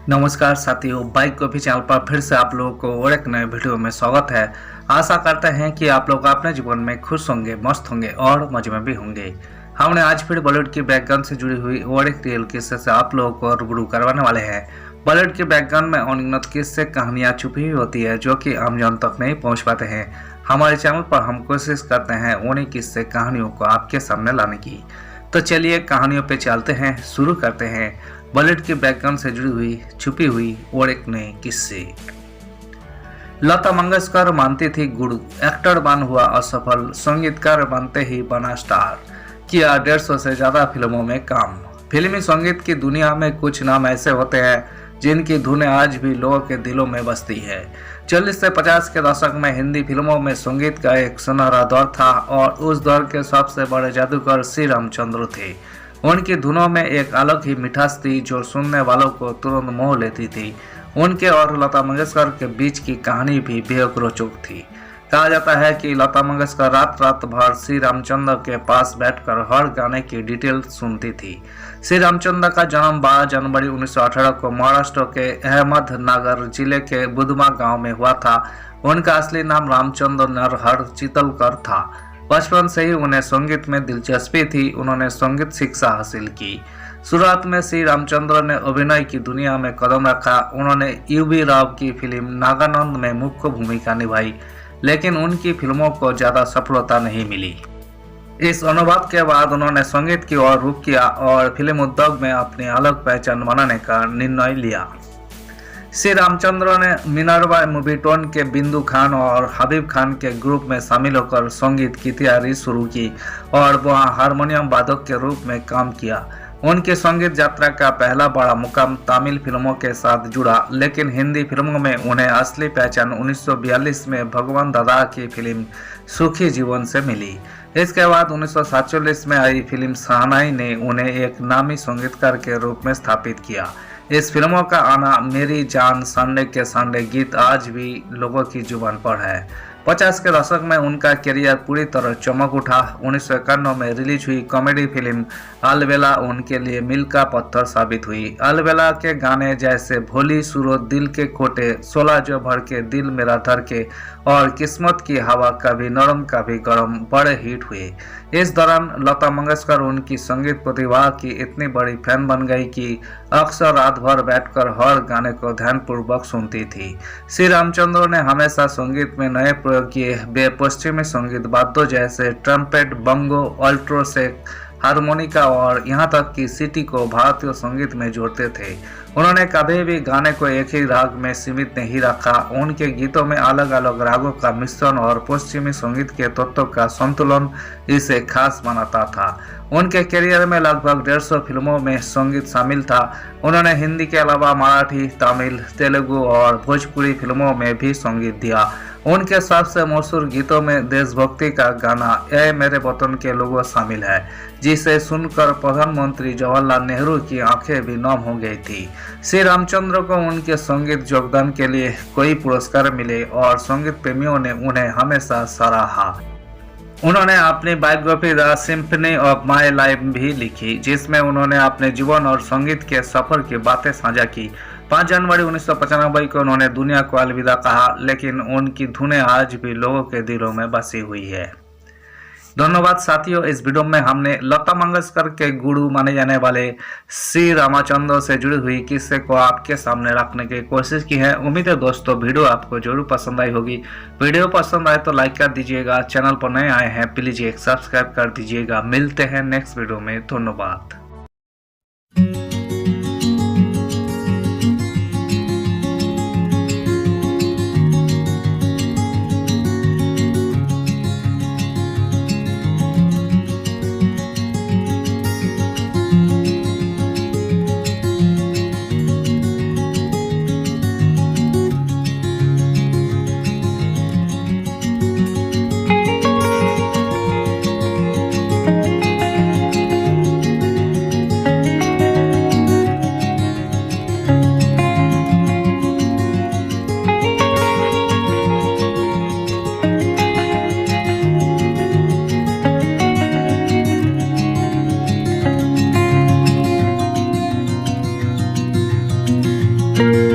नमस्कार साथियों, bike coffee channel पर फिर से आप लोगों को और एक नए वीडियो में स्वागत है। आशा करते हैं कि आप लोग अपने जीवन में खुश होंगे, मस्त होंगे और मजे में भी होंगे। हमने आज फिर बॉलीवुड की बैकग्राउंड से जुड़ी हुई और एक रियल किस्से से आप लोगों को रूबरू करवाने वाले हैं। बॉलीवुड के बैकग्राउंड में अनगिनत किस्से कहानियाँ छुपी हुई होती है जो कि आम जन तक नहीं पहुँच पाते हैं। हमारे चैनल पर हम कोशिश करते हैं उन्हीं किस्से कहानियों को आपके सामने लाने की। तो चलिए कहानियों पे चलते हैं, शुरू करते हैं बॉलीवुड के बैकग्राउंड से जुड़ी हुई, छुपी हुई और एक नए किस्से। लता मंगेशकर मानती थी गुरु, एक्टर बन हुआ असफल, संगीतकार बनते ही बना स्टार, किया 150 से ज्यादा फिल्मों में काम। फिल्मी संगीत की दुनिया में कुछ नाम ऐसे होते हैं जिनकी धुनें आज भी लोगों के दिलों में बसती है। 40 से 50 के दशक में हिंदी फिल्मों में संगीत का एक सुनहरा दौर था और उस दौर के सबसे बड़े जादूगर श्री रामचंद्र थे। उनकी धुनों में एक अलग ही मिठास थी जो सुनने वालों को तुरंत मोह लेती थी। उनके और लता मंगेशकर के बीच की कहानी भी बेहद रोचक थी। कहा जाता है कि लता मंगेशकर रात रात भर श्री रामचंद्र के पास बैठकर हर गाने की डिटेल सुनती थी। श्री रामचंद्र का जन्म 12 जनवरी 1918 को महाराष्ट्र के अहमदनगर जिले के बुधमा गांव में हुआ था। उनका असली नाम रामचंद्र नरहर चितलकर था। बचपन से ही उन्हें संगीत में दिलचस्पी थी। उन्होंने संगीत शिक्षा हासिल की। शुरुआत में श्री रामचंद्र ने अभिनय की दुनिया में कदम रखा। उन्होंने यूबी राव की फिल्म नागानंद में मुख्य भूमिका निभाई, लेकिन उनकी फिल्मों को ज्यादा सफलता नहीं मिली। इस अनुभव के बाद उन्होंने संगीत की ओर रुख किया और फिल्म उद्योग में अपनी अलग पहचान बनाने का निर्णय लिया। श्री रामचंद्र ने मिनर्वा मूवी टोन के बिंदु खान और हबीब खान के ग्रुप में शामिल होकर संगीत की तैयारी शुरू की और वहां हारमोनियम वादक के रूप में काम किया। उनकी संगीत यात्रा का पहला बड़ा मुकाम तमिल फिल्मों के साथ जुड़ा, लेकिन हिंदी फिल्मों में उन्हें असली पहचान 1942 में भगवान दादा की फिल्म सुखी जीवन से मिली। इसके बाद 1947 में आई फिल्म शहनाई ने उन्हें एक नामी संगीतकार के रूप में स्थापित किया। इस फिल्मों का आना, मेरी जान, संडे के संडे गीत आज भी लोगों की जुबान पर है। 50 के दशक में उनका करियर पूरी तरह चमक उठा। 1991 में रिलीज हुई कॉमेडी फिल्म अलबेला उनके लिए मील का पत्थर साबित हुई। अलबेला के गाने जैसे भोली सूरत, दिल के खोटे, 16 जो भर के, दिल मेरा धर के और किस्मत की हवा, कभी नरम कभी गरम बड़े हिट हुए। इस दौरान लता मंगेशकर उनकी संगीत प्रतिभा की इतनी बड़ी फैन बन गई कि अक्सर रात भर बैठकर हर गाने को ध्यानपूर्वक सुनती थी। श्री रामचंद्र ने हमेशा संगीत में नए प्रयोग किए। वे पश्चिमी संगीत वाद्यों जैसे ट्रम्पेट, बंगो, अल्ट्रोसेक, हारमोनिका और यहाँ तक कि सीटी को भारतीय संगीत में जोड़ते थे। उन्होंने कभी भी गाने को एक ही राग में सीमित नहीं रखा। उनके गीतों में अलग अलग रागों का मिश्रण और पश्चिमी संगीत के तत्वों का संतुलन इसे खास बनाता था। उनके करियर में लगभग 150 फिल्मों में संगीत शामिल था। उन्होंने हिंदी के अलावा मराठी, तमिल, तेलुगु और भोजपुरी फिल्मों में भी संगीत दिया। उनके सबसे मशहूर गीतों में देशभक्ति का गाना ए मेरे वतन के लोगों शामिल है, जिसे सुनकर प्रधानमंत्री जवाहरलाल नेहरू की आंखें भी नम हो गई थी। श्री रामचंद्र को उनके संगीत योगदान के लिए कई पुरस्कार मिले और संगीत प्रेमियों ने उन्हें हमेशा सराहा। उन्होंने अपनी biography the symphony of my life भी लिखी, जिसमें उन्होंने अपने जीवन और संगीत के सफर की बातें साझा की। 5 जनवरी 1995 को उन्होंने दुनिया को अलविदा कहा, लेकिन उनकी धुनें आज भी लोगों के दिलों में बसी हुई है। धन्यवाद साथियों, इस वीडियो में हमने लता मंगेशकर के गुरु माने जाने वाले श्री रामचंद्र से जुड़ी हुई किस्से को आपके सामने रखने की कोशिश की है। उम्मीद है दोस्तों वीडियो आपको जरूर पसंद आई होगी। वीडियो पसंद आए तो लाइक कर दीजिएगा। चैनल पर नए आए हैं प्लीज एक सब्सक्राइब कर दीजिएगा। मिलते हैं नेक्स्ट वीडियो में। धन्यवाद। है।